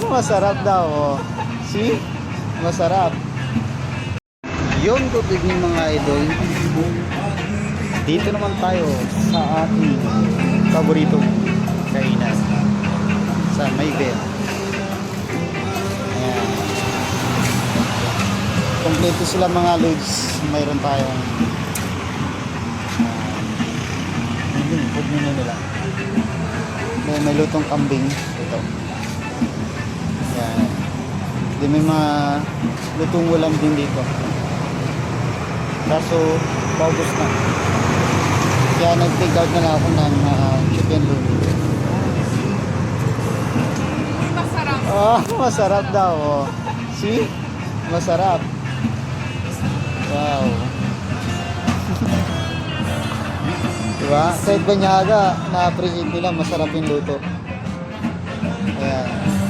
Masarap daw. Oh. See? Masarap. Yun, good evening mga idol. Dito naman tayo sa ating paboritong kainan sa Maybell. Ayan. Kompleto sila mga loads. Mayroon tayong food menu nila. May lutong kambing ito. Ayan. Di may mga lutong ulam din dito. Kaso paubos na. Kaya nag-take out na lang ako ng chicken loin. Masarap. Masarap daw. Oh. See? Masarap. Wow. Diba? Kahit banyaga, na-appreciate nila, masarap yung luto. Ayan.